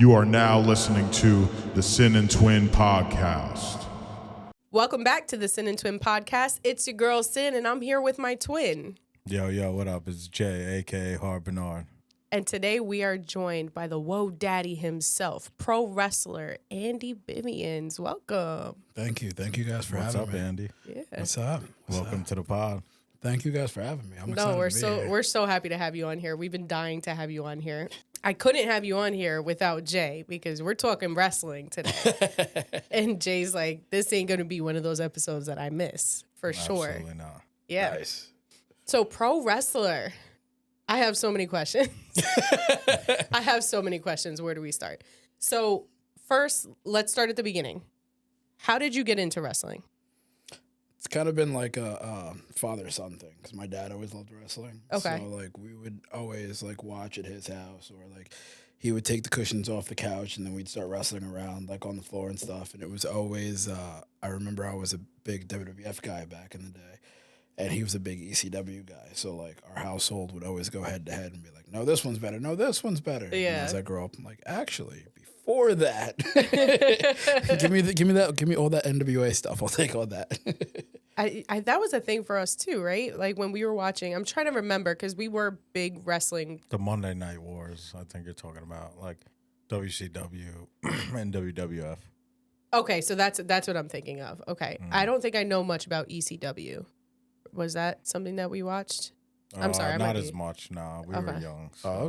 You are now listening to the Sin and Twin podcast. Welcome back to the Sin and Twin podcast. It's your girl Sin, and I'm here with my twin. Yo, what up? It's Jay, a.k.a. Hard Bernard. And today we are joined by the Woah Daddy himself, pro wrestler Andd Bivians. Welcome. Thank you guys for having me. What's up, Andy? Yeah. What's up? Welcome to the pod. Thank you guys for having me. I'm excited to be here. We're so happy to have you on here. We've been dying to have you on here. I couldn't have you on here without Jay because we're talking wrestling today. And Jay's like, this ain't going to be one of those episodes that I miss for sure. Absolutely not. Yeah. Nice. So pro wrestler, I have so many questions. Where do we start? So first, let's start at the beginning. How did you get into wrestling? It's kind of been like a father-son thing because my dad always loved wrestling. Okay. So, like, we would always, like, watch at his house or, like, he would take the cushions off the couch and then we'd start wrestling around, like, on the floor and stuff. And it was always, I remember I was a big WWF guy back in the day. And he was a big ECW guy. So, like, our household would always go head-to-head and be like, no, this one's better. No, this one's better. Yeah. And as I grow up, I'm like, actually, before that, give me all that NWA stuff. I'll take all that. That was a thing for us too, right? Like when we were watching, I'm trying to remember because we were big wrestling. The Monday Night Wars, I think you're talking about, like WCW and WWF. Okay, so that's what I'm thinking of. Okay. I don't think I know much about ECW. Was that something that we watched? I'm sorry. Not as much, nah. We were young. So. Oh,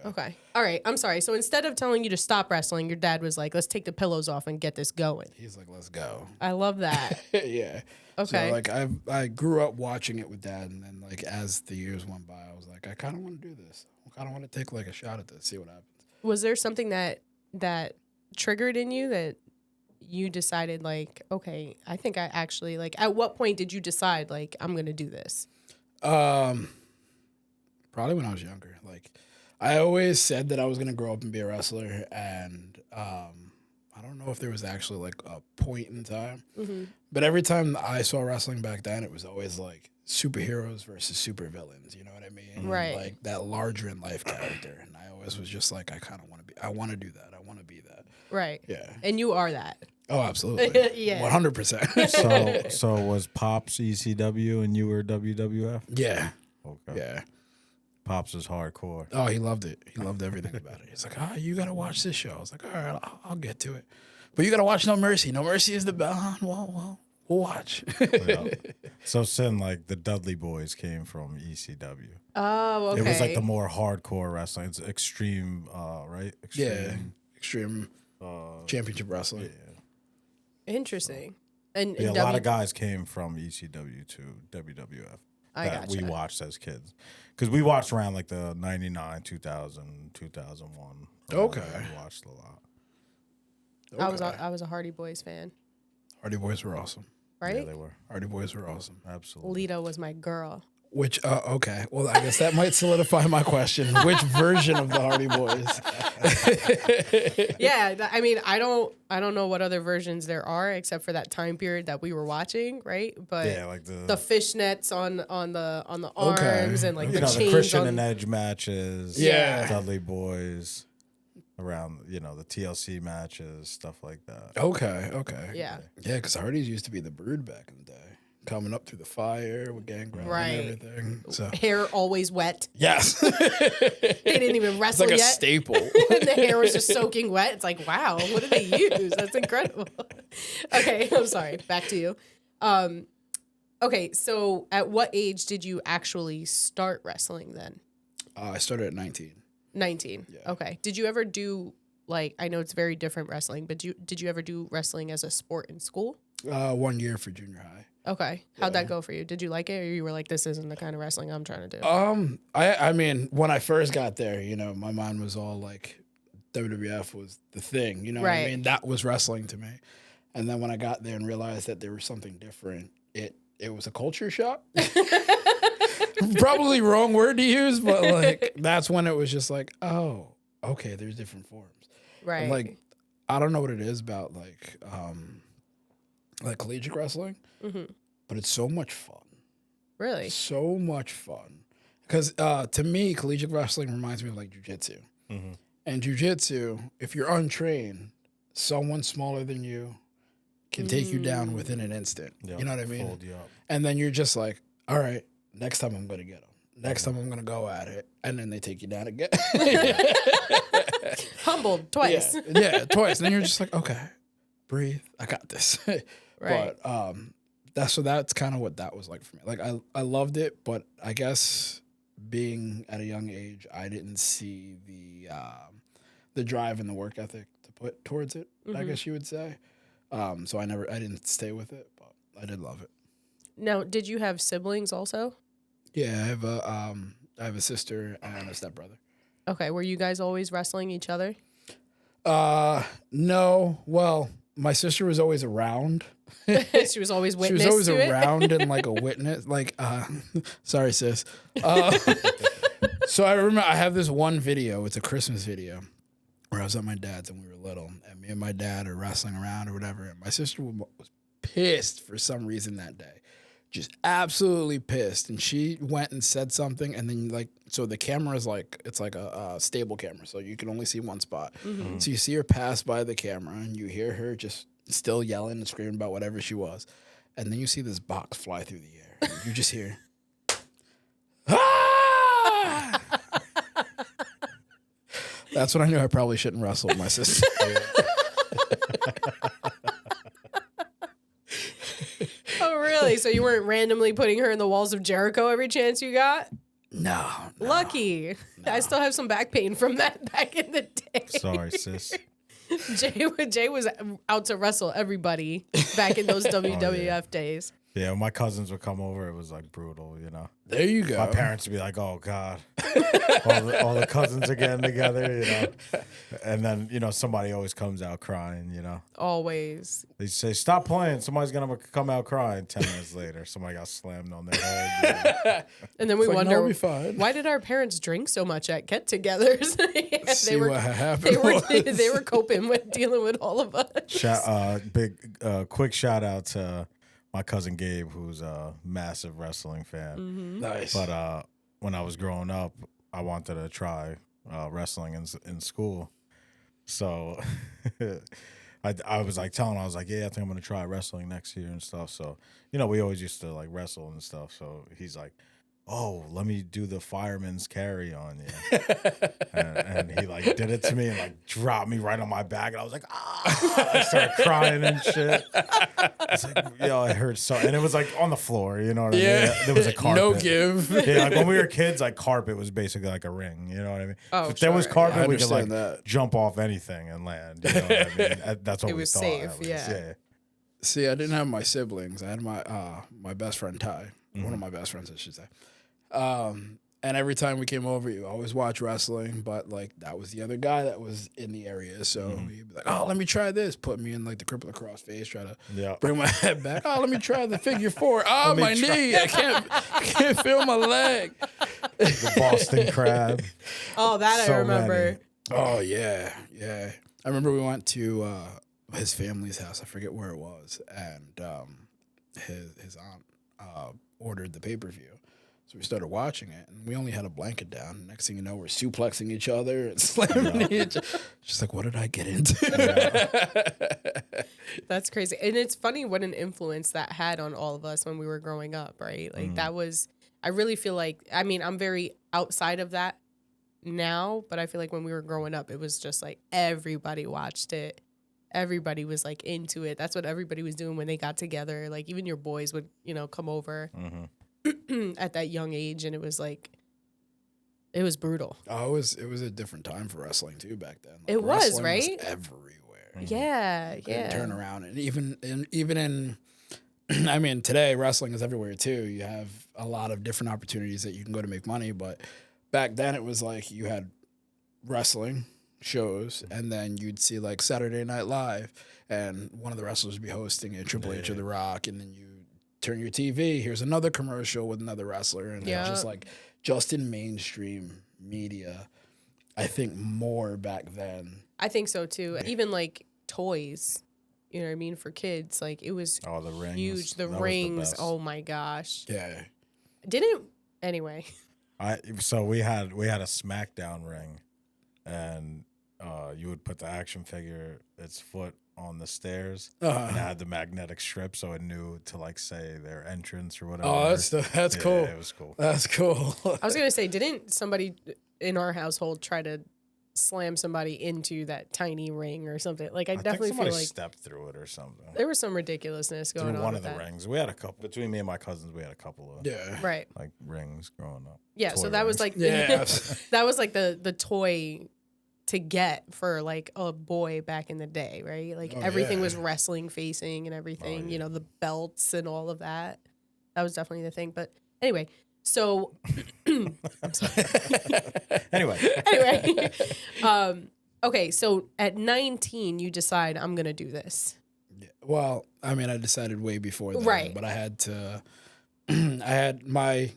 okay. All right. I'm sorry. So instead of telling you to stop wrestling, your dad was like, let's take the pillows off and get this going. He's like, let's go. I love that. Yeah. Okay. So, like, I grew up watching it with dad, and then, like, as the years went by, I was like, I kind of want to do this. I kind of want to take, like, a shot at this, see what happens. Was there something that triggered in you that you decided, like, okay, I think I actually, like, at what point did you decide, like, I'm going to do this? Probably when I was younger. Like, I always said that I was going to grow up and be a wrestler, and I don't know if there was actually, like, a point in time. Mm-hmm. But every time I saw wrestling back then, it was always, like, superheroes versus supervillains, you know what I mean? Right. Like, that larger-in-life character. And I always was just like, I want to do that. I want to be that. Right. Yeah. And you are that. Oh, absolutely. Yeah. 100%. So was Pops ECW and you were WWF? Yeah. Okay. Yeah. Pops is hardcore. Oh, he loved it. He loved everything about it. He's like, you got to watch this show. I was like, all right, I'll get to it. But you got to watch No Mercy. No Mercy is the best. Well, we'll watch. Yeah. So, Sin, like, the Dudley Boys came from ECW. Oh, okay. It was, like, the more hardcore wrestling. It's extreme, right? Extreme championship wrestling. Yeah. Interesting. And a lot of guys came from ECW to WWF that gotcha. we watched as kids. Because we watched around like the 99, 2000, 2001. Okay. We watched a lot. Okay. I was a Hardy Boys fan. Hardy Boys were awesome. Right? Yeah, they were. Hardy Boys were awesome. Absolutely. Lita was my girl. Which, okay. Well, I guess that might solidify my question. Which version of the Hardy Boys? Yeah, I mean, I don't know what other versions there are except for that time period that we were watching, right? But Yeah, like the fishnets on the arms and like the chains the Christian on and Edge matches. Yeah. Dudley Boys. Around, the TLC matches, stuff like that. Okay. Yeah. Yeah, because Hardys used to be the Brood back in the day. Coming up through the fire with Gangrel Right. and everything. So hair always wet. yes. They didn't even It's wrestle like a yet. staple. And the hair was just soaking wet. It's like, wow, what did they use? That's incredible. Okay, I'm sorry. Back to you. Okay, so at what age did you actually start wrestling then? I started at 19. 19. Yeah. Okay. Did you ever do, like, I know it's very different wrestling, but did you ever do wrestling as a sport in school? 1 year for junior high. Okay. How'd that go for you? Did you like it, or you were like, this isn't the kind of wrestling I'm trying to do? I mean, when I first got there, my mind was all like WWF was the thing, what I Right. mean? That was wrestling to me. And then when I got there and realized that there was something different, it was a culture shock. Probably wrong word to use, but like that's when it was just like, oh, okay, there's different forms. Right. And, like, I don't know what it is about like collegiate wrestling, but it's so much fun. Really? So much fun. Because to me, collegiate wrestling reminds me of like jiu-jitsu. And jiu-jitsu, if you're untrained, someone smaller than you can take you down within an instant. Yep, You know what I mean? fold you up. And then you're just like, all right, next time I'm going to get them. Next time I'm going to go at it. And then they take you down again. Humbled twice. Yeah, twice. And then you're just like, okay, breathe. I got this. Right. But that's kind of what that was like for me. Like I loved it, but I guess being at a young age, I didn't see the drive and the work ethic to put towards it, I guess you would say. So I didn't stay with it, but I did love it. Now, did you have siblings also? Yeah, I have a sister and a stepbrother. Okay, were you guys always wrestling each other? No. Well, my sister was always around. She was always witness. She was always to it? around and like a witness. Like, sorry, sis. So I remember I have this one video. It's a Christmas video where I was at my dad's and we were little, and me and my dad are wrestling around or whatever. And my sister was pissed for some reason that day. Just absolutely pissed, and she went and said something, and then so the camera is it's like a stable camera, so you can only see one spot. So you see her pass by the camera, and you hear her just still yelling and screaming about whatever she was, and then you see this box fly through the air. And you just hear, ah! That's when I knew I probably shouldn't wrestle with my sister. Oh, really? So you weren't randomly putting her in the walls of Jericho every chance you got? No. Lucky. No. I still have some back pain from that back in the day. Sorry, sis. Jay was out to wrestle everybody back in those WWF days. Yeah, when my cousins would come over, it was like brutal, you know. There you go. My parents would be like, "Oh God, all the cousins are getting together," you know. And then somebody always comes out crying, you know. Always. They say, "Stop playing." Somebody's gonna come out crying. 10 minutes later, somebody got slammed on their head. You know? And then we It's like, wonder, no, we'll be fine. why did our parents drink so much at get-togethers? See what happened. They were coping with dealing with all of us. Quick shout out to my cousin Gabe, who's a massive wrestling fan. Nice. But when I was growing up, I wanted to try wrestling in school. So I was like telling him, I was like, yeah, I think I'm going to try wrestling next year and stuff. So, we always used to like wrestle and stuff. So he's like, oh, let me do the fireman's carry on you. and he like did it to me and like dropped me right on my back. And I was like, ah, I started crying and shit. It's like, I heard so, and it was like on the floor, you know what I mean? There was a carpet. No give. Yeah, like when we were kids, like carpet was basically like a ring, you know what I mean? Oh, if there was carpet, I we could like understand that. jump off anything and land, you know what I mean? That's what It we was thought. safe, at least. yeah. See, I didn't have my siblings. I had my best friend Ty, one of my best friends, I should say. And every time we came over, you always watch wrestling, but like that was the other guy that was in the area. So he'd be like, oh, let me try this. Put me in like the cripple across face, try to bring my head back. Oh, let me try the figure four. Oh, my knee. I can't feel my leg. The Boston Crab. Oh, that So I remember. many. Oh, yeah. Yeah. I remember we went to his family's house. I forget where it was. And his aunt ordered the pay-per-view. So we started watching it, and we only had a blanket down. Next thing you know, we're suplexing each other and slamming each other. Just like, what did I get into? That's crazy. And it's funny what an influence that had on all of us when we were growing up, right? Like that was, I really feel like, I mean, I'm very outside of that now, but I feel like when we were growing up, it was just like everybody watched it. Everybody was like into it. That's what everybody was doing when they got together. Like even your boys would, come over. At that young age, and it was like, it was brutal. Oh, it was a different time for wrestling too back then. Like, It was, wrestling right? Everywhere. Yeah, Couldn't turn around, and even in I mean, today wrestling is everywhere too. You have a lot of different opportunities that you can go to make money, but back then it was like you had wrestling shows, and then you'd see like Saturday Night Live, and one of the wrestlers would be hosting it, Triple H or The Rock, and then you turn your TV, here's another commercial with another wrestler, and it's just like just in mainstream media, I think more back then. I think so too. Even like toys, you know what I mean, for kids, like it was the rings. huge. The That rings, was the best. oh my gosh. Yeah. Anyway. So we had a SmackDown ring, and you would put the action figure, its foot on the stairs, Uh-huh. and it had the magnetic strip, so it knew to like say their entrance or whatever. Oh, that's Yeah, cool. it was cool. That's cool. I was gonna say, didn't somebody in our household try to slam somebody into that tiny ring or something? Like, I definitely think somebody feel like stepped through it or something. there was some ridiculousness going Through on one with of the that. rings. We had a couple between me and my cousins. We had a couple of Yeah. Right. like rings growing up. Yeah. Toy So that was rings. like Yeah. that was like the toy to get for like a boy back in the day, right? Like Oh, everything yeah. was wrestling facing and everything, yeah. you know, the belts and all of that. That was definitely the thing. But anyway, so I'm sorry. Anyway, Okay, so at 19 you decide I'm going to do this. Yeah. Well, I mean, I decided way before that, Right. but I had to. I had my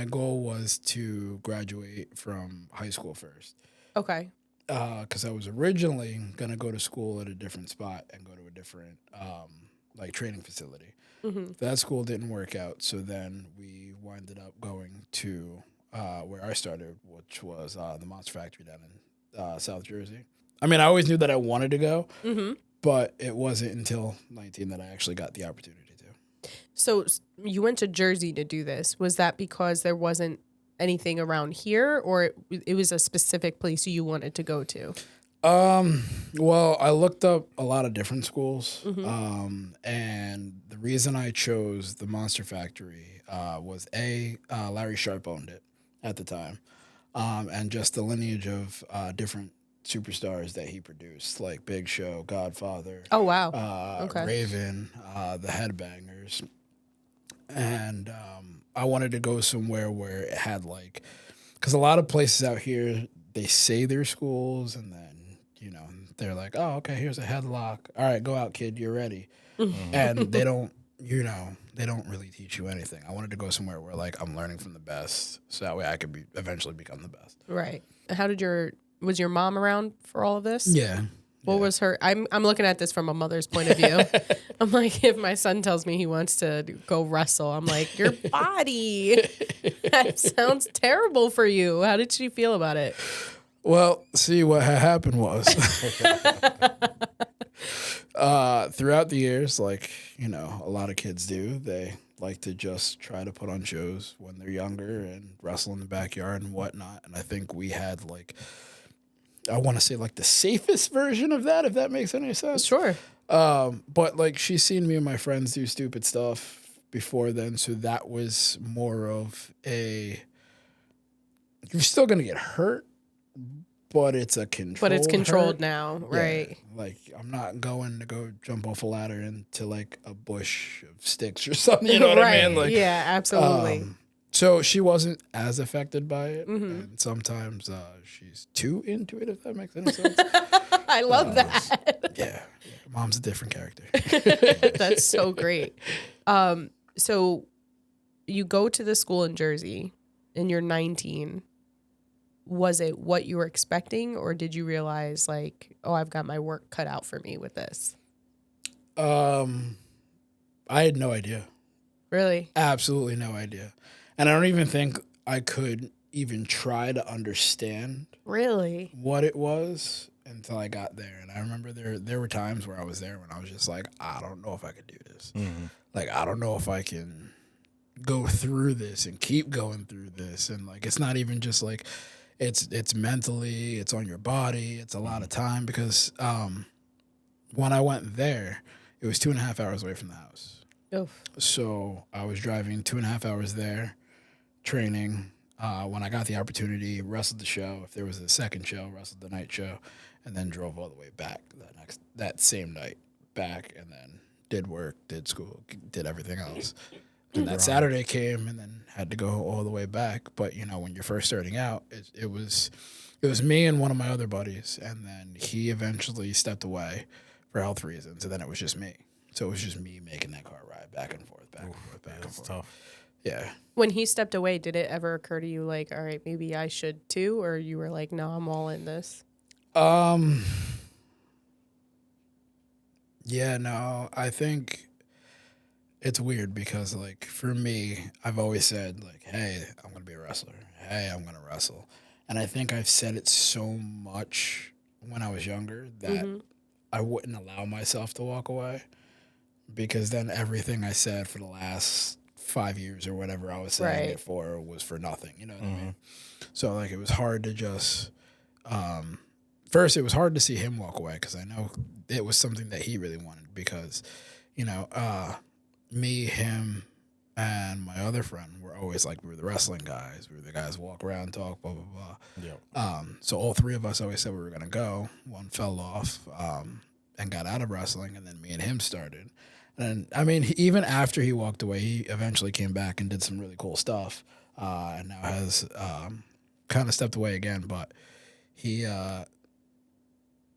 goal was to graduate from high school first, Okay. because I was originally gonna go to school at a different spot and go to a different like training facility. Mm-hmm. That school didn't work out, so then we winded up going to where I started, which was the Monster Factory down in South Jersey. I mean, I always knew that I wanted to go, Mm-hmm. but it wasn't until 19 that I actually got the opportunity to. So you went to Jersey to do this. Was that because there wasn't anything around here, or it was a specific place you wanted to go to? Well, I looked up a lot of different schools, Mm-hmm. and the reason I chose the Monster Factory was Larry Sharp owned it at the time, and just the lineage of different superstars that he produced, like Big Show, Godfather, Oh, wow. Okay. Raven, the Headbangers, and I wanted to go somewhere where it had like, because a lot of places out here they say they're schools, and then they're like, oh, okay, here's a headlock. All right, go out, kid, you're ready, and they don't, they don't really teach you anything. I wanted to go somewhere where like I'm learning from the best, so that way I could eventually become the best. Right. How was your mom around for all of this? Yeah. What was her? I'm looking at this from a mother's point of view. I'm like, if my son tells me he wants to go wrestle, I'm like, your body. That sounds terrible for you. How did she feel about it? Well, see, what had happened was throughout the years, like, a lot of kids do, they like to just try to put on shows when they're younger and wrestle in the backyard and whatnot. And I think we had like, I want to say like the safest version of that, if that makes any sense. Sure. But like she's seen me and my friends do stupid stuff before then. So that was more of you're still going to get hurt, but it's a controlled But it's controlled hurt. now, Yeah, right? like I'm not going to go jump off a ladder into like a bush of sticks or something. You know what right. I mean? Like, yeah, absolutely. so she wasn't as affected by it, Mm-hmm. and sometimes she's too into it. If that makes any sense. I love that. Yeah, mom's a different character. That's so great. So you go to the school in Jersey and you're 19. Was it what you were expecting, or did you realize like, oh, I've got my work cut out for me with this? I had no idea. Really? Absolutely no idea. And I don't even think I could even try to understand Really? what it was until I got there. And I remember there were times where I was there when I was just like, I don't know if I could do this. Mm-hmm. Like, I don't know if I can go through this and keep going through this. And like, it's not even just like, it's mentally, it's on your body. It's a lot of time because when I went there, it was 2.5 hours away from the house. Oof. So I was driving 2.5 hours there, training. When I got the opportunity, wrestled the show. If there was a second show, wrestled the night show, and then drove all the way back that same night back, and then did work, did school, did everything else. And that Saturday came, and then had to go all the way back. But when you're first starting out, it was me and one of my other buddies, and then he eventually stepped away for health reasons, and then it was just me. So it was just me making that car ride back and forth, back and forth, back and That's forth. tough. Yeah. When he stepped away, did it ever occur to you like, all right, maybe I should too? Or you were like, no, I'm all in this? Yeah, no, I think it's weird because, like, for me, I've always said, like, hey, I'm going to be a wrestler. Hey, I'm going to wrestle. And I think I've said it so much when I was younger that I wouldn't allow myself to walk away, because then everything I said for the last 5 years or whatever I was saying it for was for nothing. You know what I mean? So like it was hard to just first it was hard to see him walk away, because I know it was something that he really wanted, because you know me, him, and my other friend were always like, we were the wrestling guys. We were the guys who walk around, talk, blah, blah, blah. Yep. So all three of us always said we were going to go. One fell off and got out of wrestling, and then me and him started. And, I mean, even after he walked away, he eventually came back and did some really cool stuff, and now has kind of stepped away again. But he, I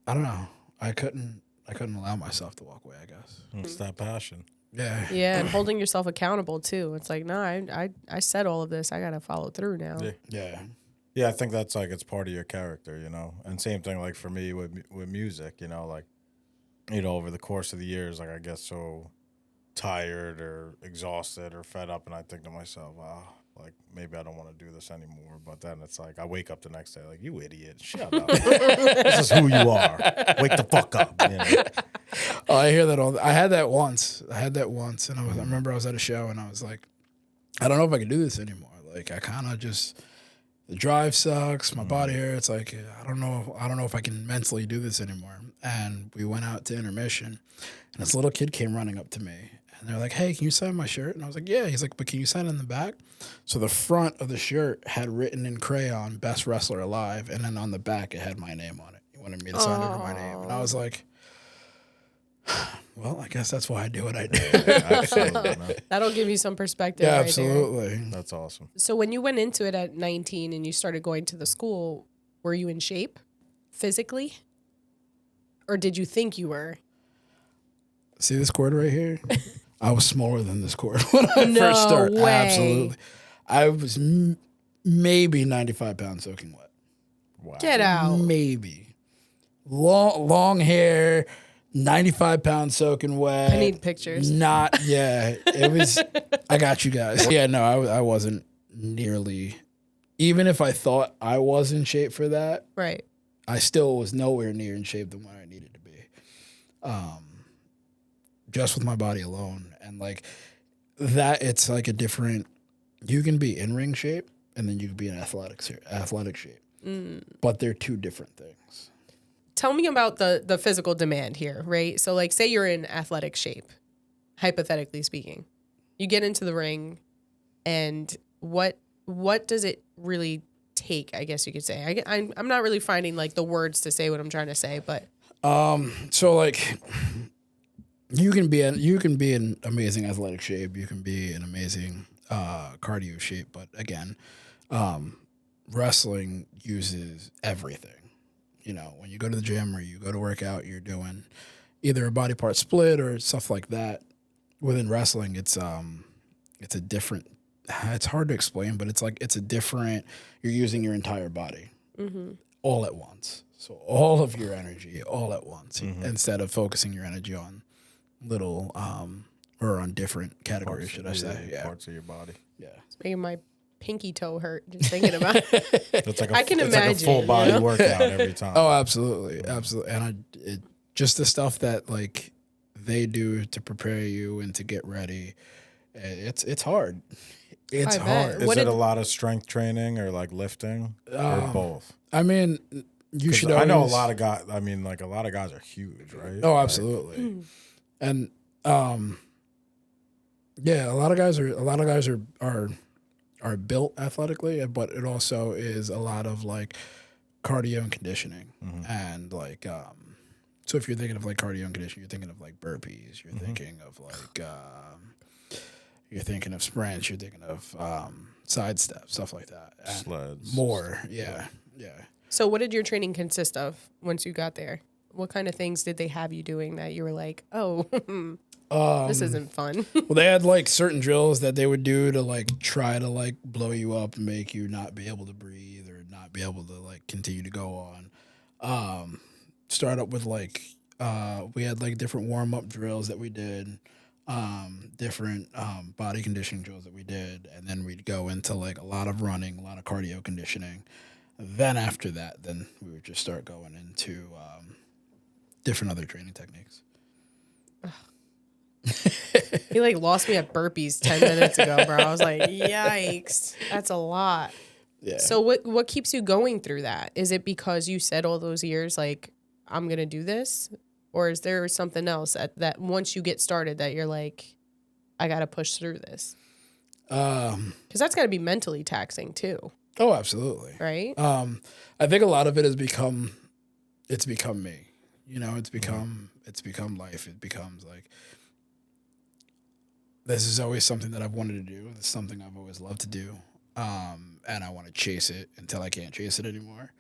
don't know. I couldn't allow myself to walk away, I guess. It's that passion. Yeah. Yeah, and holding yourself accountable too. It's like, no, I said all of this. I gotta follow through now. Yeah. Yeah, I think that's like, it's part of your character, you know. And same thing like for me with music, you know, like, you know, over the course of the years, like I get so tired or exhausted or fed up, and I think to myself, like maybe I don't want to do this anymore. But then it's like I wake up the next day like, you idiot, shut up. This is who you are. Wake the fuck up. You know? Oh, I hear that all. I had that once, and I remember I was at a show, and I was like, I don't know if I can do this anymore. Like I kind of just, the drive sucks, my body hurts. Like I don't know if I can mentally do this anymore. And we went out to intermission, and this little kid came running up to me, and they're like, "Hey, can you sign my shirt?" And I was like, "Yeah." He's like, "But can you sign in the back?" So the front of the shirt had written in crayon "Best Wrestler Alive," and then on the back it had my name on it. He wanted me to sign over my name, and I was like, well, I guess that's why I do what I do. Absolutely, man. That'll give you some perspective. Yeah, right absolutely. That's awesome. There. So when you went into it at 19 and you started going to the school, were you in shape physically? Or did you think you were? See this cord right here? I was smaller than this cord when I No first started. way. Absolutely. I was maybe 95 pounds soaking wet. Wow. Get out. Maybe. Long hair, 95 pounds soaking wet. I need pictures. It was, I got you guys. Yeah, no, I wasn't nearly, even if I thought I was in shape for that, Right. I still was nowhere near in shape than where I needed to be. Just with my body alone. And like that, it's like a different, you can be in ring shape and then you can be in athletic shape. But they're two different things. Tell me about the physical demand here, right? So like say you're in athletic shape, hypothetically speaking. You get into the ring and what does it really take, I guess you could say. I'm not really finding like the words to say what I'm trying to say, but So like you can be in amazing athletic shape, you can be in amazing cardio shape, but again, wrestling uses everything. You know, when you go to the gym or you go to work out, you're doing either a body part split or stuff like that. Within wrestling, it's a different, it's hard to explain, but it's a different, you're using your entire body all at once. So all of your energy all at once instead of focusing your energy on little, or on different categories, should I say. Yeah. Parts of your body. Yeah. it's making my pinky toe hurt just thinking about it. It's like I can it's like a imagine, full body you know? workout every time. Oh, absolutely. Absolutely. And just the stuff that like they do to prepare you and to get ready, it's hard. It's I bet. hard. Is What it did- a lot of strength training or like lifting or both? I mean, you 'Cause should I know a always- lot of guys. I mean, like a lot of guys are huge, right? Oh, Like, absolutely. And yeah, a lot of guys are built athletically, but it also is a lot of like cardio and conditioning. And like so if you're thinking of like cardio and conditioning, you're thinking of like burpees, you're thinking of like you're thinking of sprints, you're thinking of side steps, stuff like that. And Sleds. more. Yeah. So what did your training consist of once you got there? What kind of things did they have you doing that you were like, oh, this isn't fun? Well, they had like certain drills that they would do to like try to like blow you up and make you not be able to breathe or not be able to like continue to go on. Start up with like we had like different warm up drills that we did, different body conditioning drills that we did, and then we'd go into like a lot of running, a lot of cardio conditioning. Then after that, then we would just start going into different other training techniques. He like lost me at burpees 10 minutes ago, bro. I was like, yikes, that's a lot. Yeah. So what keeps you going through that? Is it because you said all those years, like, I'm going to do this? Or is there something else that once you get started that you're like, I got to push through this? Because that's got to be mentally taxing too. Oh, absolutely. Right? I think a lot of it has become me. You know, it's become life. It becomes like, this is always something that I've wanted to do. It's something I've always loved to do. And I want to chase it until I can't chase it anymore.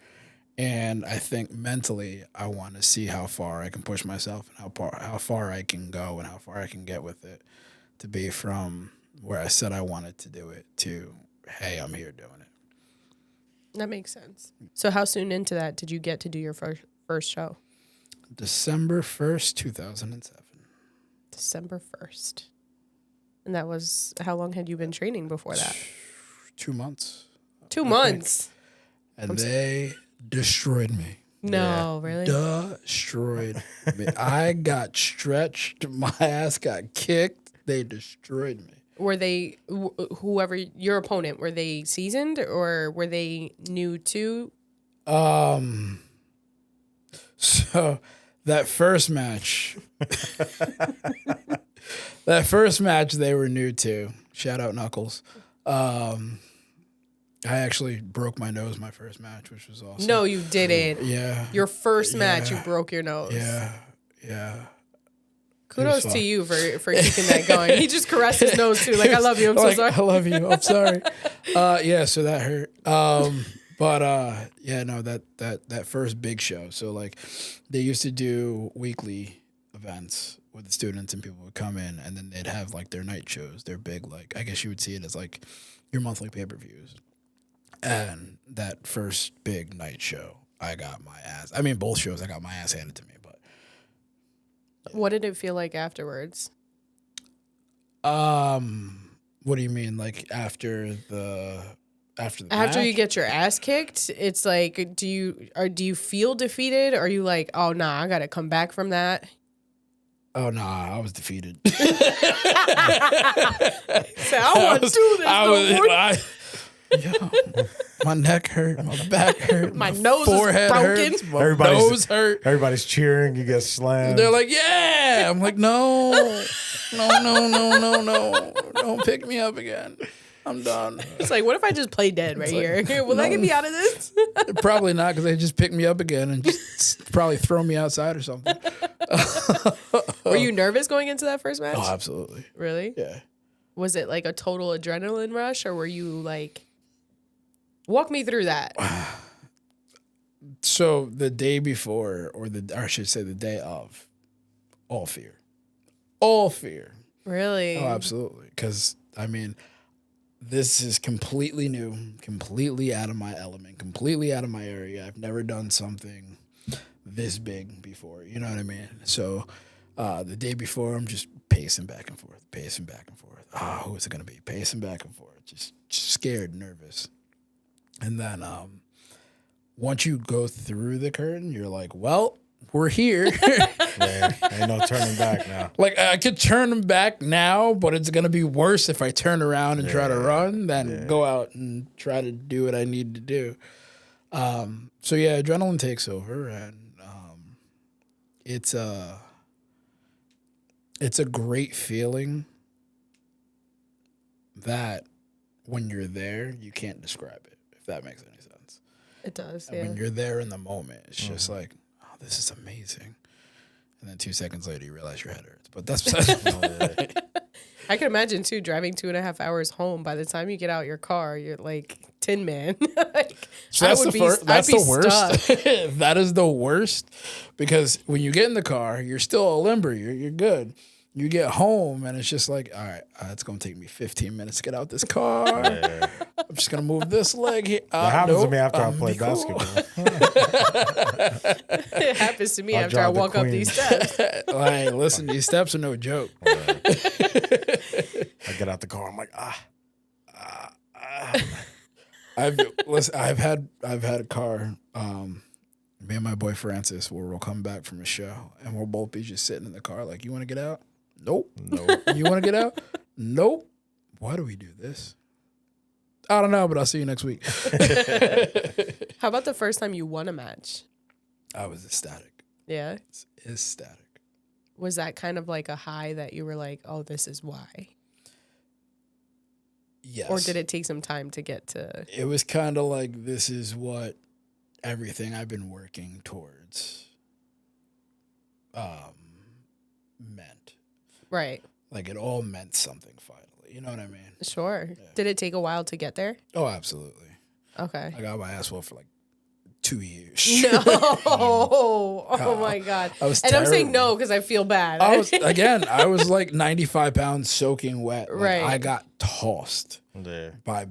And I think mentally, I want to see how far I can push myself and how far I can go and how far I can get with it to be from where I said I wanted to do it to, hey, I'm here doing it. That makes sense. So how soon into that did you get to do your first show? December 1st, 2007. December 1st. And that was, how long had you been training before that? 2 months. 2 months. And they destroyed me. No, really? Destroyed me. I got stretched. My ass got kicked. They destroyed me. Were they, whoever, your opponent, were they seasoned or were they new too? So that first match, they were new to. Shout out Knuckles. I actually broke my nose my first match, which was awesome. No, you didn't. Yeah. Your first match, you broke your nose. Yeah. Kudos to you for keeping that going. He just caressed his nose too. Like, I love you. I'm so sorry. I love you. I'm sorry. Yeah, so that hurt. But yeah, no, that first big show. So like they used to do weekly events with the students and people would come in and then they'd have like their night shows. They're big, like I guess you would see it as like your monthly pay-per-views. And that first big night show, I got my ass. I mean, both shows I got my ass handed to me, but what did it feel like afterwards? what do you mean? Like after the After you get your ass kicked, it's like, do you feel defeated? Or are you like, oh nah, I gotta come back from that? Oh nah, I was defeated. So I want to do this no more. My neck hurt, my back hurt, my nose forehead is broken. hurts, my nose hurt. Everybody's cheering. You get slammed. They're like, yeah. I'm like, no. Don't pick me up again. I'm done. It's like, what if I just play dead right here? Will I get me out of this? Probably not, because they just pick me up again and just probably throw me outside or something. Were you nervous going into that first match? Oh, absolutely. Really? Yeah. Was it like a total adrenaline rush, or were you like, walk me through that? So the day before, or I should say the day of, all fear. All fear. Really? Oh, absolutely. Because, I mean, this is completely new, completely out of my element, completely out of my area. I've never done something this big before. You know what I mean? So the day before, I'm just pacing back and forth. Who is it going to be? Pacing back and forth. Just scared, nervous. And then once you go through the curtain, you're like, well, we're here. Yeah, ain't no turning back now. Like, I could turn back now, but it's going to be worse if I turn around and try to run than go out and try to do what I need to do. So, yeah, adrenaline takes over, and it's a great feeling that when you're there, you can't describe it, if that makes any sense. It does, And when you're there in the moment, it's just like, oh, this is amazing. And then 2 seconds later, you realize your head hurts. But that's besides the point. I can imagine, too, driving 2.5 hours home. By the time you get out your car, you're like Tin Man. Like, So that's the worst. Stuck. That is the worst, because when you get in the car, you're still a limber. You're good. You get home and it's just like, all right, it's going to take me 15 minutes to get out this car. Yeah. I'm just going to move this leg here. That happens to me after I play basketball. It happens to me after I drive the walk up Queen. these steps. Like, listen, these steps are no joke. I get out the car. I'm like, I've had a car. Me and my boy Francis, where we'll come back from a show, and we'll both be just sitting in the car, like, you want to get out? Nope. You want to get out? Nope. Why do we do this? I don't know, but I'll see you next week. How about the first time you won a match? I was ecstatic. Yeah. Ecstatic. Was that kind of like a high that you were like, oh, this is why? Yes. Or did it take some time to get to? It was kind of like, this is what everything I've been working towards meant. Right. Like, it all meant something finally. You know what I mean? Sure. Yeah. Did it take a while to get there? Oh, absolutely. Okay. I got my ass whooped for like 2 years. No. Oh my God. I was and I'm saying terrible. no because I feel bad. I was like 95 pounds soaking wet. Like, Right. I got tossed Yeah. by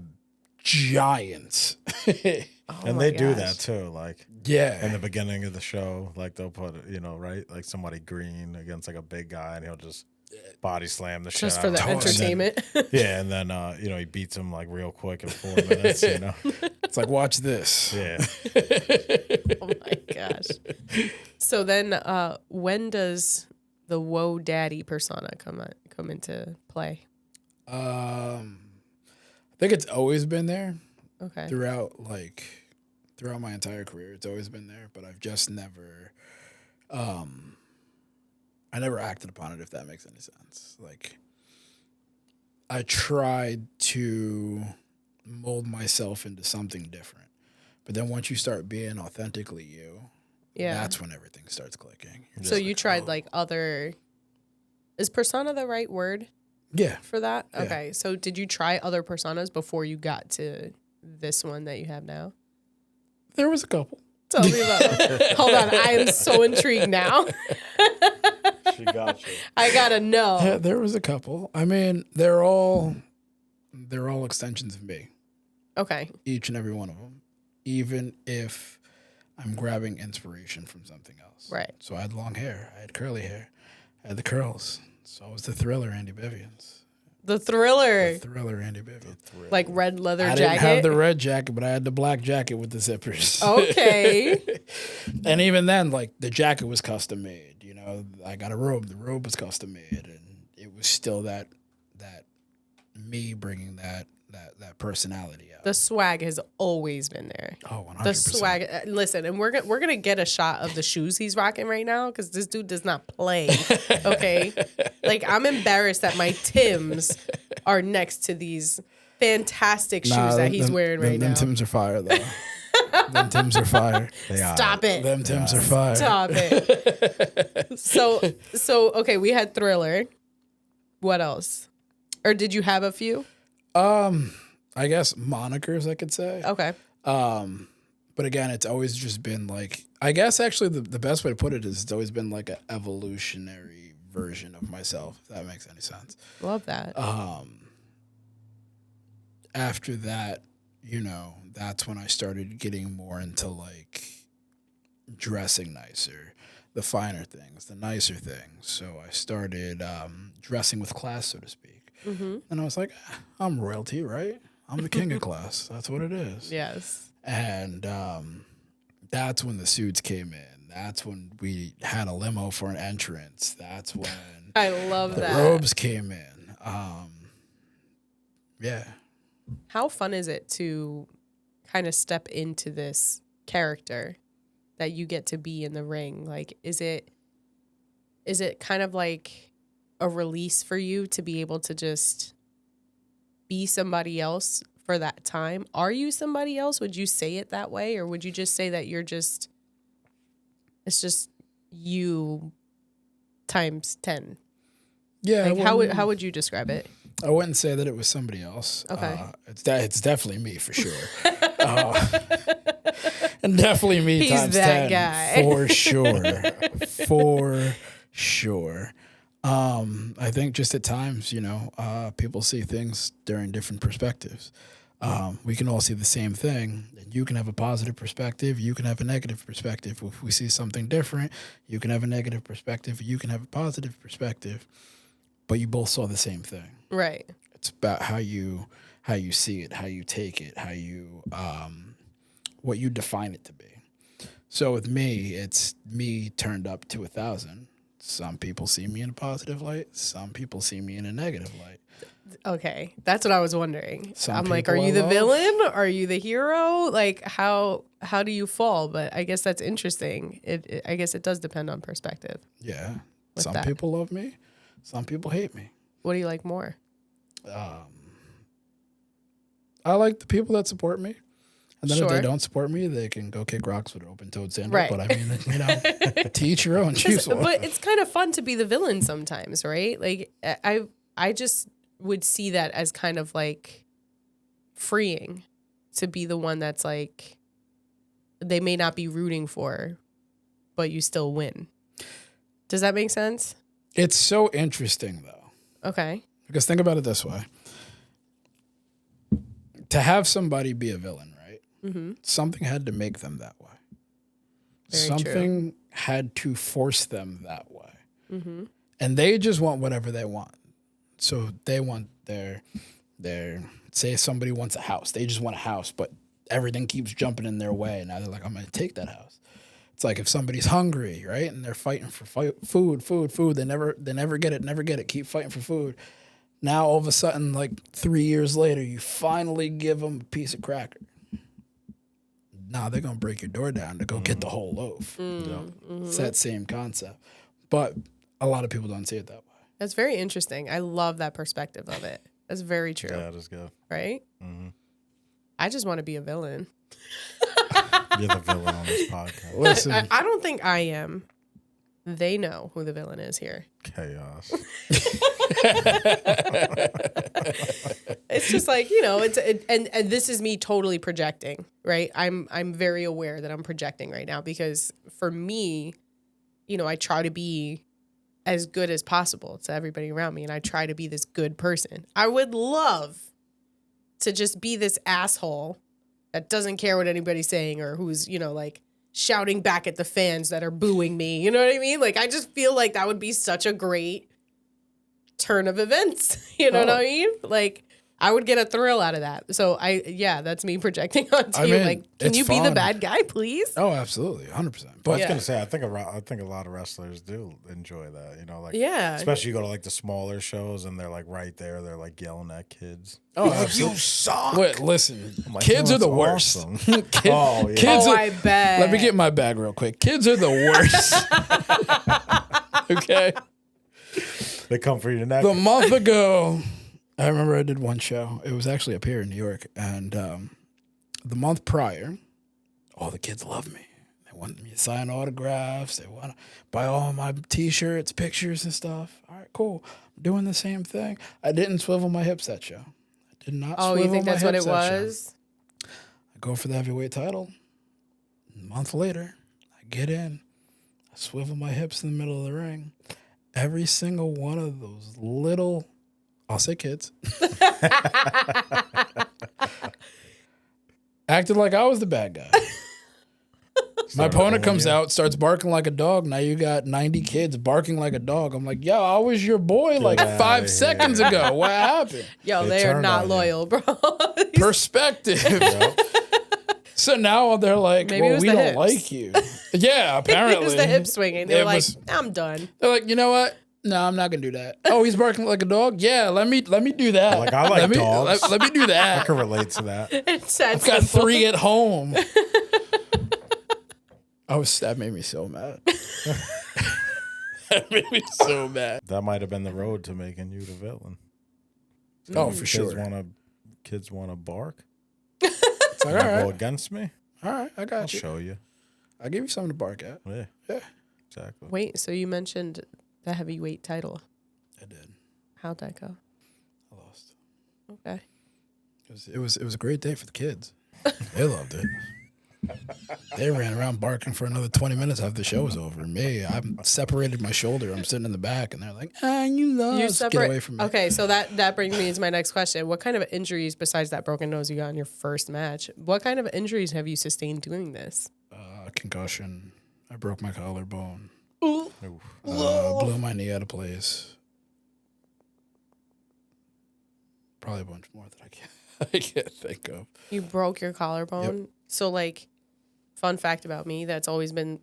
giants. Oh And my they do gosh. that too. Like Yeah. in the beginning of the show, like they'll put, right? Like somebody green against like a big guy and he'll just body slam the shit Just out for of the him. And then- entertainment. Yeah, and then he beats him like real quick in 4 minutes, It's like, watch this. Yeah. Oh my gosh. So then when does the Woah Daddy persona come into play? I think it's always been there Okay. throughout my entire career. It's always been there, but I've just never I never acted upon it, if that makes any sense. Like, I tried to mold myself into something different. But then once you start being authentically you, Yeah. that's when everything starts clicking. You're So just you like, tried oh. like other. Is persona the right word Yeah. for that? Yeah. Okay. So did you try other personas before you got to this one that you have now? There was a couple. Tell me about it. Hold on. I am so intrigued now. She got you. I gotta know. Yeah, there was a couple. I mean, they're all extensions of me. Okay. Each and every one of them, even if I'm grabbing inspiration from something else. Right. So I had long hair. I had curly hair. I had the curls. So I was the Thriller Andd Bivians. The Thriller. The Thriller Andd Bivians. Like red leather I jacket. didn't have the red jacket, but I had the black jacket with the zippers. Okay. And even then, like, the jacket was custom made. You know, I got a robe. The robe was custom made, and it was still that me bringing that personality out. The swag has always been there. Oh, 100%. The swag. Listen, and we're gonna get a shot of the shoes he's rocking right now because this dude does not play. Okay, like I'm embarrassed that my Tims are next to these fantastic shoes that he's wearing right now. Them Tims are fire, though. Them Tims are fire. They are. Stop it. Them Tims are fire. Stop it. So okay, we had Thriller. What else? Or did you have a few? I guess monikers, I could say. Okay. But again, it's always just been like, I guess actually the best way to put it is it's always been like an evolutionary version of myself, if that makes any sense. Love that. After that, that's when I started getting more into like dressing nicer, the finer things, the nicer things. So I started dressing with class, so to speak. Mm-hmm. And I was like, I'm royalty, right? I'm the king of class. That's what it is. Yes. And that's when the suits came in. That's when we had a limo for an entrance. That's when I love the that. robes came in. Yeah. How fun is it to kind of step into this character that you get to be in the ring? Like, is it kind of like a release for you to be able to just be somebody else for that time? Are you somebody else? Would you say it that way? Or would you just say that it's just you times 10? Yeah. Like, how would you describe it? I wouldn't say that it was somebody else. Okay. It's definitely me for sure. And definitely me He's times that 10 guy. for sure. For sure. I think just at times, people see things during different perspectives. We can all see the same thing. You can have a positive perspective. You can have a negative perspective. If we see something different, you can have a negative perspective. You can have a positive perspective. But you both saw the same thing. Right. It's about how you how you see it, how you take it, how you what you define it to be. So with me, it's me turned up to 1,000. Some people see me in a positive light. Some people see me in a negative light. Okay, that's what I was wondering. Some I'm like, are people you I the love. villain? Are you the hero? Like, how do you fall? But I guess that's interesting. I guess it does depend on perspective. Yeah. With Some that. people love me. Some people hate me. What do you like more? I like the people that support me. And then if Sure. they don't support me, they can go kick rocks with an open-toed sandal. Right. But I mean, you know, to each your own. Choose one. But it's kind of fun to be the villain sometimes, right? Like I just would see that as kind of like freeing to be the one that's like they may not be rooting for, but you still win. Does that make sense? It's so interesting, though. Okay. Because think about it this way. To have somebody be a villain, right? Mm-hmm. Something had to make them that way. Very Something had to force them that way. Mm-hmm. And they just want whatever they want. So they want their say somebody wants a house. They just want a house, but everything keeps jumping in their way. Now they're like, I'm going to take that house. It's like if somebody's hungry, right? And they're fighting for food. They never get it, keep fighting for food. Now, all of a sudden, like 3 years later, you finally give them a piece of cracker. Now they're going to break your door down to go get the whole loaf. Mm-hmm. It's that same concept. But a lot of people don't see it that way. That's very interesting. I love that perspective of it. That's very true. Yeah, that is good. Right? Mm-hmm. I just want to be a villain. You're the villain on this podcast. Listen, I don't think I am. They know who the villain is here. Chaos. It's just like, you know, and this is me totally projecting, right? I'm very aware that I'm projecting right now because for me, you know, I try to be as good as possible to everybody around me and I try to be this good person. I would love to just be this asshole that doesn't care what anybody's saying or who's, you know, like shouting back at the fans that are booing me. You know what I mean? Like, I just feel like that would be such a great turn of events. You know what I mean? Like, I would get a thrill out of that. So that's me projecting onto you. mean, Like, can it's you be the fun. bad guy, please? oh, absolutely, 100%. I But was Yeah. gonna say, I think a lot of wrestlers do enjoy that. You know, like Yeah. especially you go to like the smaller shows and they're like right there, they're like yelling at kids. oh, Like, absolutely. you suck. Wait, listen, I'm like, kids "Oh, are the that's worst. awesome." Kids Oh, yeah. kids are, I bet. let me get my bag real quick. Kids are the worst. Okay. They come for your neck. The month ago, I remember I did one show. It was actually up here in New York. And the month prior, all the kids love me. They want me to sign autographs. They want to buy all my T-shirts, pictures, and stuff. All right, cool. I'm doing the same thing. I didn't swivel my hips that show. I did not Oh, swivel you think my that's what hips it that show. was? I go for the heavyweight title. A month later, I get in. I swivel my hips in the middle of the ring. Every single one of those little, I'll say kids, acted like I was the bad guy. My opponent comes out, starts barking like a dog. Now you got 90 kids barking like a dog. I'm like, yo, I was your boy like outta 5 here. seconds ago. What happened? Yo, They they are turned not on you. loyal, bro. Perspective. So now they're like, Maybe it well, was we the don't hips. like you. Yeah, apparently. It was the hip swinging. They It were like, was- I'm done. They're like, you know what? No, I'm not gonna do that. Oh, he's barking like a dog. Yeah, let me do that. Like, I like let me, dogs. Let me do I that. can relate to that. It's that I've got simple. 3 at home. That made me so mad. That made me so mad. That might have been the road to making you the villain. Oh, for Kids sure. Kids want to bark. It's like, all Go right, against me. all right, I I'll got you. show you. I'll give you something to bark at. Yeah, Yeah, exactly. Wait, so you mentioned the heavyweight title. I did. How'd that go? I lost. Okay. It was a great day for the kids. They loved it. They ran around barking for another 20 minutes after the show was over. Me, I separated my shoulder. I'm sitting in the back, and they're like, you lost. Get away from me. Okay, so that brings me to my next question. What kind of injuries, besides that broken nose you got in your first match, what kind of injuries have you sustained doing this? Concussion. I broke my collarbone. Oof. Blew my knee out of place. Probably a bunch more that I can't. I can't think of. You broke your collarbone. Yep. So like, fun fact about me, that's always been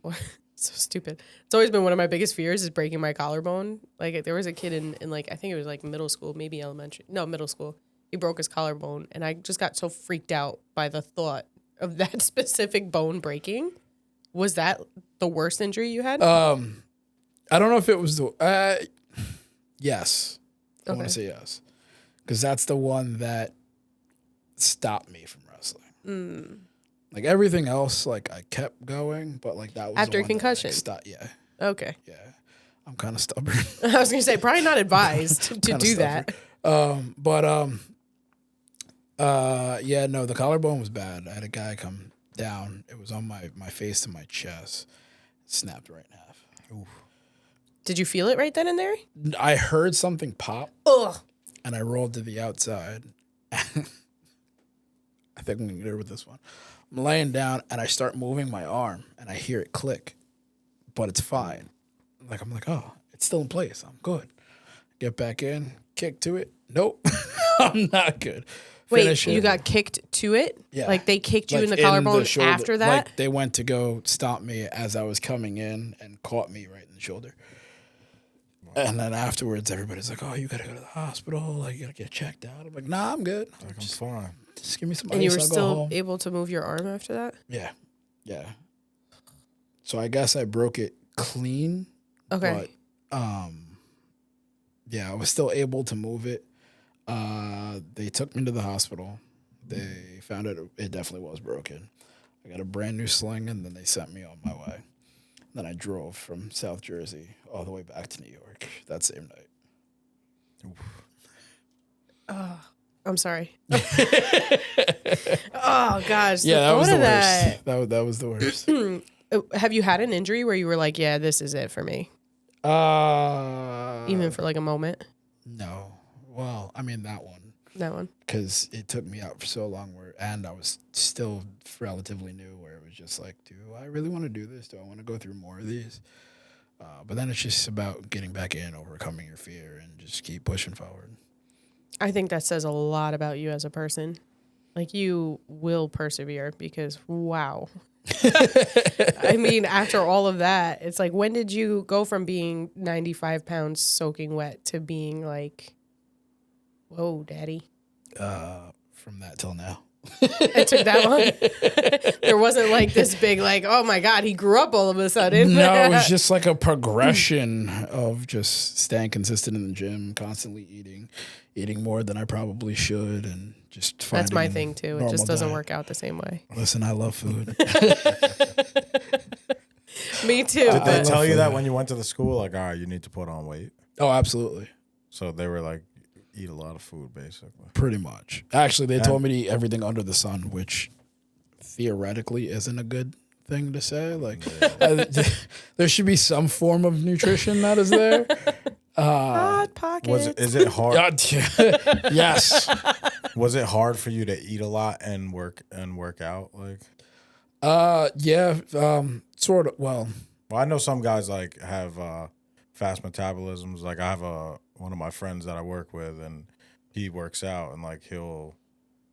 so stupid. It's always been one of my biggest fears is breaking my collarbone. Like there was a kid in like, I think it was like middle school, maybe elementary. No, middle school. He broke his collarbone and I just got so freaked out by the thought of that specific bone breaking. Was that the worst injury you had? I don't know if it was the yes. I want Okay. to say yes. Because that's the one that stopped me from wrestling. Like everything else, like I kept going, but like that was After the one concussion? That, like, yeah, Okay. yeah. I'm kind of stubborn. I was going to say, probably not advised to Kinda do that. Yeah, no, the collarbone was bad. I had a guy come down. It was on my face and my chest. It snapped right in half. Oof. Did you feel it right then and there? I heard something pop. Ugh. And I rolled to the outside. I think I'm gonna get her with this one. I'm laying down and I start moving my arm and I hear it click, but it's fine. Like I'm like, oh, it's still in place. I'm good. Get back in, kick to it. Nope, I'm not good. Wait, Finish you it. got kicked to it? Yeah. Like they kicked you Like in the collarbone shoulder. after that? Like they went to go stomp me as I was coming in and caught me right in the shoulder. And then afterwards, everybody's like, "Oh, you gotta go to the hospital. Like, you gotta get checked out." I'm like, "Nah, I'm good. Like, I'm fine. Just give me some And you ice, were I'll go still home." able to move your arm after that? Yeah, yeah. So I guess I broke it clean. Okay. But yeah, I was still able to move it. They took me to the hospital. They found it definitely was broken. I got a brand new sling, and then they sent me on my way. Then I drove from South Jersey all the way back to New York that same night. I'm sorry. Oh gosh. Yeah, that was the that. worst. That was the worst. Have you had an injury where you were like, yeah, this is it for me? Even for like a moment? No. Well, I mean that one. That one. Because it took me out for so long and I was still relatively new where it was just like, do I really want to do this? Do I want to go through more of these? But then it's just about getting back in, overcoming your fear, and just keep pushing forward. I think that says a lot about you as a person. Like you will persevere because wow. I mean, after all of that, it's like, when did you go from being 95 pounds soaking wet to being like, whoa, daddy? From that till now. It took that long. There wasn't like this big, like, oh my God, he grew up all of a sudden. No, it was just like a progression of just staying consistent in the gym, constantly eating more than I probably should, and just finding That's my thing too. It just doesn't diet. work out the same way. Listen, I love food. Me too. Did they But tell you that when you went to the school? Like, all right, you need to put on weight. Oh, absolutely. So they were like, eat a lot of food, basically. Pretty much. Actually, they told me to eat everything under the sun, which theoretically isn't a good thing to say. Like, there should be some form of nutrition that is there. hot pockets. Is it hard? Yes. Was it hard for you to eat a lot and work out? Like, Yeah. Sort of. Well, I know some guys like have fast metabolisms. Like, I have one of my friends that I work with, and he works out, and like he'll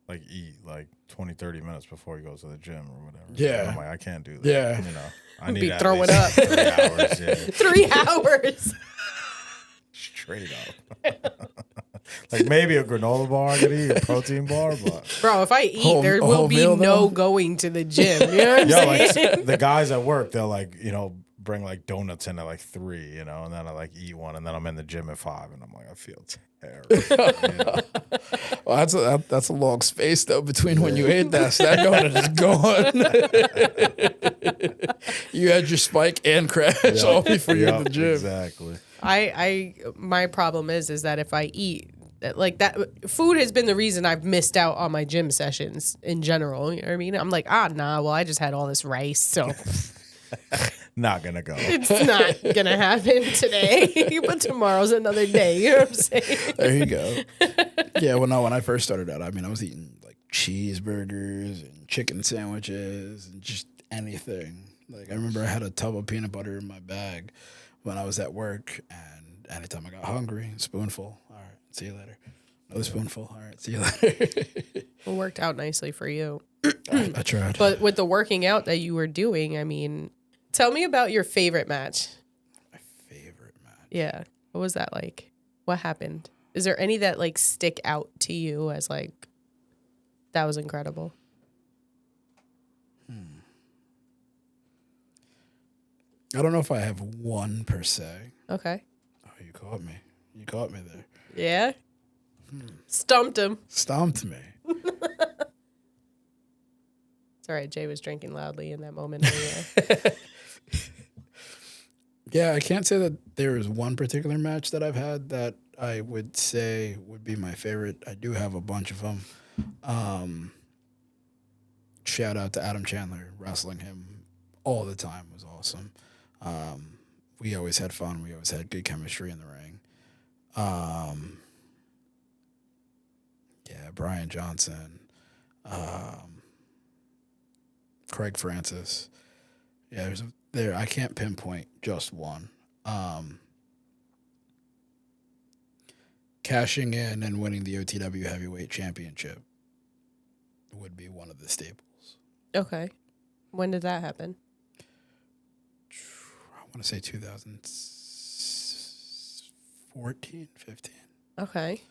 like eat like 20, 30 minutes before he goes to the gym or whatever. Yeah. And I'm like, I can't do that. Yeah. You know, I need Be at throwing least up. 3 hours. Yeah. 3 hours. Straight up. Like maybe a granola bar I could eat, a protein bar, but Bro, if I eat, Whole- there a will whole be meal, no though? going to the gym. You know what I'm yeah, saying? like the guys at work, they'll like, bring like donuts in at like 3, and then I like eat one, and then I'm in the gym at 5, and I'm like, I feel terrible. well, that's a long space though between when you ate that. So that donut is gone. You had your spike and crash all before you hit the gym. Exactly. My problem is that if I eat like that, food has been the reason I've missed out on my gym sessions in general. You know what I mean? I'm like, nah, well, I just had all this rice, so Not gonna go. it's not gonna happen today. But tomorrow's another day. You know what I'm saying? There you go. Yeah, well, no, when I first started out, I mean, I was eating like cheeseburgers and chicken sandwiches and just anything. Like, I remember I had a tub of peanut butter in my bag when I was at work, and anytime I got hungry, spoonful. All right, see you later. Another spoonful. All right. See you later. It worked out nicely for you. I tried. But with the working out that you were doing, I mean, tell me about your favorite match. My favorite match. Yeah. What was that like? What happened? Is there any that like stick out to you as like, that was incredible? I don't know if I have one per se. Okay. Oh, you caught me. You caught me there. Yeah. Stumped him. Stomped me. It's all right. Jay was drinking loudly in that moment. Anyway. Yeah, I can't say that there is one particular match that I've had that I would say would be my favorite. I do have a bunch of them. Shout out to Adam Chandler. Wrestling him all the time was awesome. We always had fun. We always had good chemistry in the ring. Yeah, Brian Johnson, Craig Francis. Yeah, there. I can't pinpoint just one. Cashing in and winning the OTW Heavyweight Championship would be one of the staples. Okay. When did that happen? I want to say 2014, 15. Okay.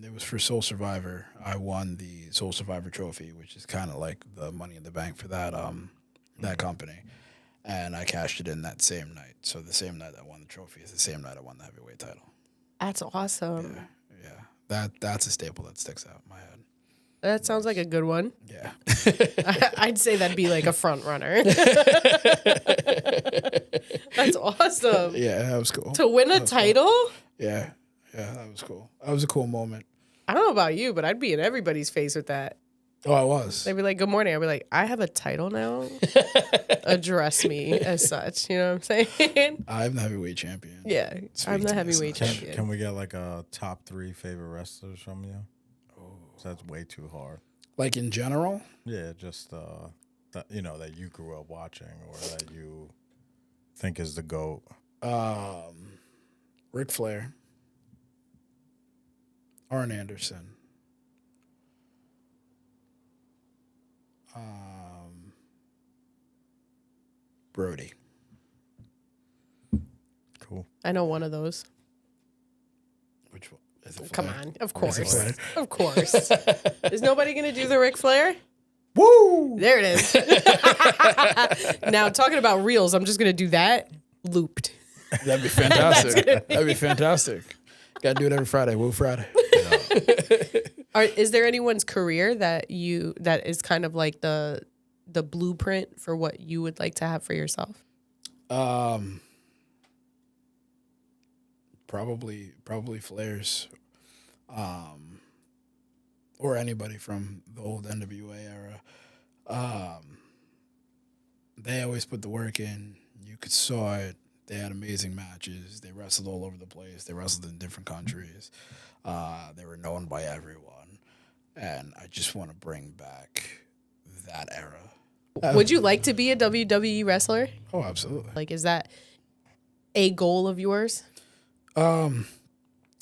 It was for Soul Survivor. I won the Soul Survivor trophy, which is kind of like the Money in the Bank for that company. And I cashed it in that same night. So the same night I won the trophy is the same night I won the heavyweight title. That's awesome. Yeah. That's a staple that sticks out in my head. That sounds like a good one. Yeah. I'd say that'd be like a front runner. That's awesome. Yeah, that was cool. To win a title? Cool. Yeah, that was cool. That was a cool moment. I don't know about you, but I'd be in everybody's face with that. Oh, I was. They'd be like, good morning. I'd be like, I have a title now. Address me as such. You know what I'm saying? I'm the heavyweight champion. Yeah, I'm the heavyweight Can champion. we get like a top 3 favorite wrestlers from you? So that's way too hard. Like in general? Yeah, just that that you grew up watching or that you think is the GOAT. Ric Flair, Arn Anderson, Brody. Cool. I know one of those. Which one? Is it Come Flair? on. Of Is it course. Flair? Of course. Is nobody going to do the Ric Flair? Woo! There it is. Now, talking about reels, I'm just going to do that looped. That'd be fantastic. That'd be fantastic. Got to do it every Friday. Woo Friday. Is there anyone's career that is kind of like the blueprint for what you would like to have for yourself? Probably Flair's, or anybody from the old NWA era. They always put the work in. You saw it. They had amazing matches. They wrestled all over the place. They wrestled in different countries. They were known by everyone. And I just want to bring back that era. Would you like to be a WWE wrestler? Oh, absolutely. Like, is that a goal of yours?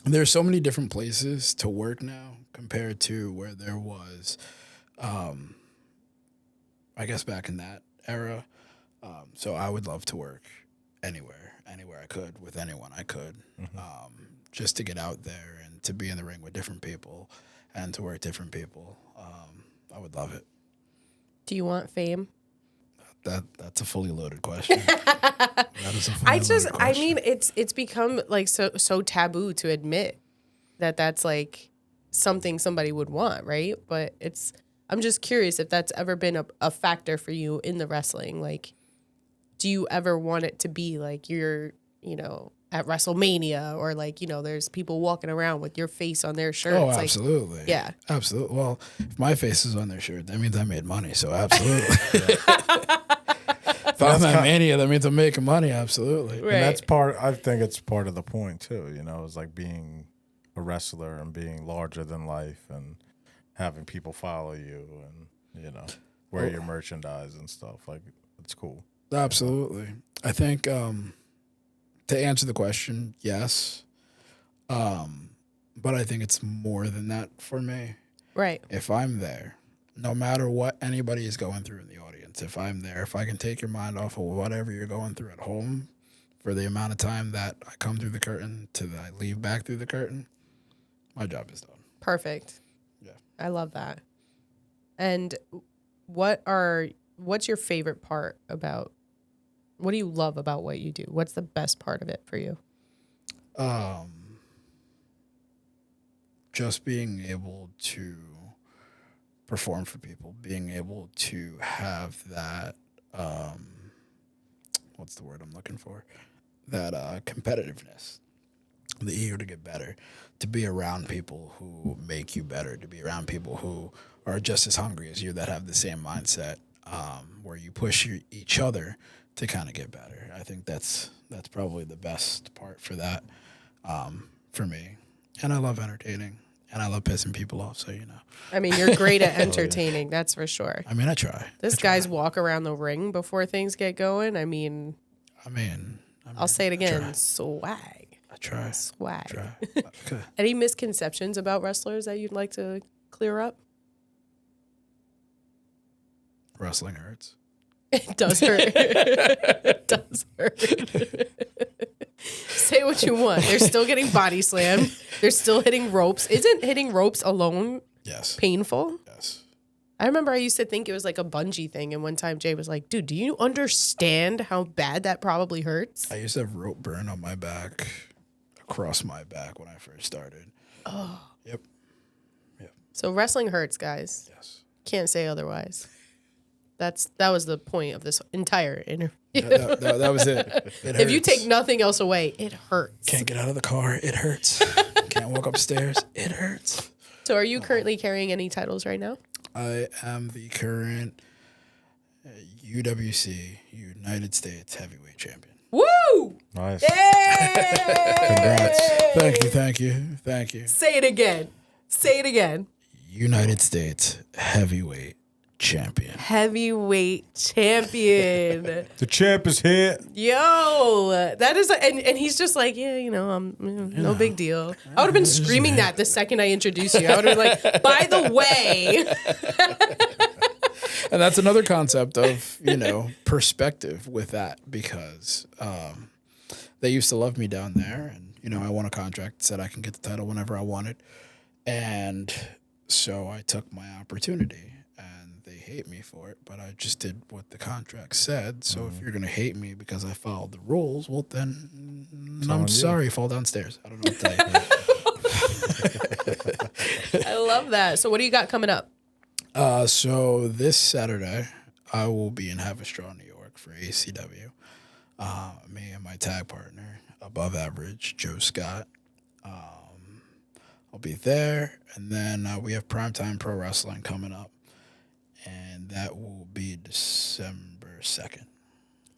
There's so many different places to work now compared to where there was, I guess back in that era. So I would love to work anywhere I could with anyone I could, just to get out there and to be in the ring with different people and to work different people. I would love it. Do you want fame? That's a fully loaded question. That is a fully loaded question. I mean, it's become like so taboo to admit that that's like something somebody would want, right? But I'm just curious if that's ever been a factor for you in the wrestling. Like, do you ever want it to be like you're, at WrestleMania or like, there's people walking around with your face on their shirt? Oh, it's absolutely. Like, yeah. Absolutely. Well, if my face is on their shirt, that means I made money. So absolutely. If I'm at Mania, that means I'm making money. Absolutely. Right. And I think it's part of the point too, it's like being a wrestler and being larger than life and having people follow you and, wear your merchandise and stuff. Like, it's cool. Absolutely. I think to answer the question, yes. But I think it's more than that for me. Right. If I'm there, no matter what anybody is going through in the audience, if I'm there, if I can take your mind off of whatever you're going through at home for the amount of time that I come through the curtain to that I leave back through the curtain, my job is done. Perfect. Yeah. I love that. And what's your favorite part about, what do you love about what you do? What's the best part of it for you? Just being able to perform for people, being able to have that, what's the word I'm looking for? That competitiveness, the eager to get better, to be around people who make you better, to be around people who are just as hungry as you, that have the same mindset, where you push each other to kind of get better. I think that's probably the best part for that, for me. And I love entertaining, and I love pissing people off, so you know. I mean, you're great at entertaining, that's for sure. I mean, I try. This guy's walk around the ring before things get going. I mean, I'll say it again, try. swag. I try. Swag. Try. Okay. Any misconceptions about wrestlers that you'd like to clear up? Wrestling hurts. It does hurt. It does hurt. Say what you want. They're still getting body slammed. They're still hitting ropes. Isn't hitting ropes alone Yes. painful? Yes. I remember I used to think it was like a bungee thing. And one time Jay was like, dude, do you understand how bad that probably hurts? I used to have rope burn on my back, across my back when I first started. Oh. Yep. So wrestling hurts, guys. Yes. Can't say otherwise. That was the point of this entire interview. That was it. It If you hurts. take nothing else away, it hurts. Can't get out of the car, it hurts. Can't walk upstairs, it hurts. So are you currently carrying any titles right now? I am the current UWC, United States Heavyweight Champion. Woo! Nice. Congrats. Thank you. Say it again. Say it again. United States Heavyweight Champion. Heavyweight champion. The champ is here. Yo, that is, and he's just like, yeah, no big deal. I would have been screaming that the second I introduced you. I would have been like, by the way. And that's another concept of, perspective with that, because they used to love me down there, and, I won a contract, said I can get the title whenever I wanted. And so I took my opportunity, and they hate me for it, but I just did what the contract said. So if you're going to hate me because I followed the rules, well, then I'm sorry, fall downstairs. I don't know what to tell you. I love that. So what do you got coming up? So this Saturday, I will be in Haverstraw, New York for ACW. Me and my tag partner, Above Average, Joe Scott. I'll be there. And then we have Primetime Pro Wrestling coming up. And that will be December 2nd.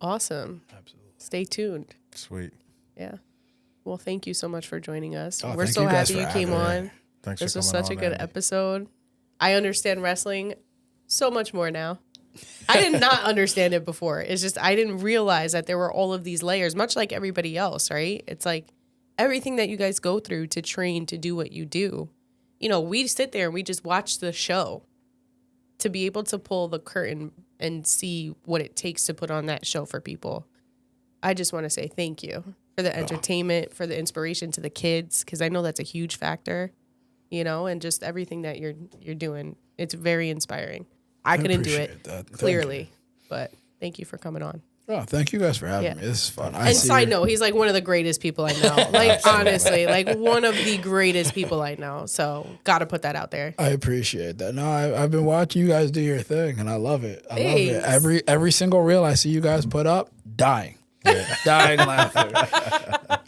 Awesome. Absolutely. Stay tuned. Sweet. Yeah. Well, thank you so much for joining us. Oh, We're thank so you guys happy for you came having on. me. Thanks This for was coming such a on, good Andy. episode. I understand wrestling so much more now. I did not understand it before. It's just I didn't realize that there were all of these layers, much like everybody else, right? It's like everything that you guys go through to train to do what you do. We sit there and we just watch the show. To be able to pull the curtain and see what it takes to put on that show for people. I just want to say thank you for the entertainment, for the inspiration to the kids, because I know that's a huge factor, and just everything that you're doing. It's very inspiring. I couldn't do it, clearly, but thank you for coming on. Oh, thank you guys for having me. This is fun. And side note, he's like one of the greatest people I know. Like, honestly, like one of the greatest people I know. So, got to put that out there. I appreciate that. No, I've been watching you guys do your thing, and I love it. I love it. Thanks. Every single reel I see you guys put up, dying laughing.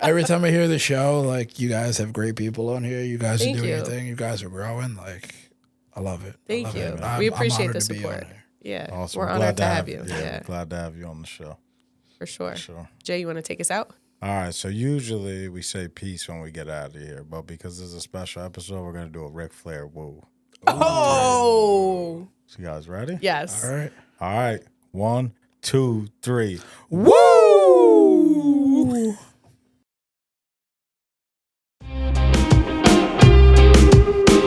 Every time I hear the show, like, you guys have great people on here. You guys are doing your thing. You guys are growing. Like, I love it. Thank you. I'm We appreciate honored the to be on support. here. Yeah, Awesome. we're honored to have you. Yeah, Glad to have you on the show. for sure. For sure. Jay, you want to take us out? All right. So usually we say peace when we get out of here, but because this is a special episode, we're gonna do a Ric Flair woo. Oh, So you guys ready? yes. All right. All right. 1, 2, 3. Woo!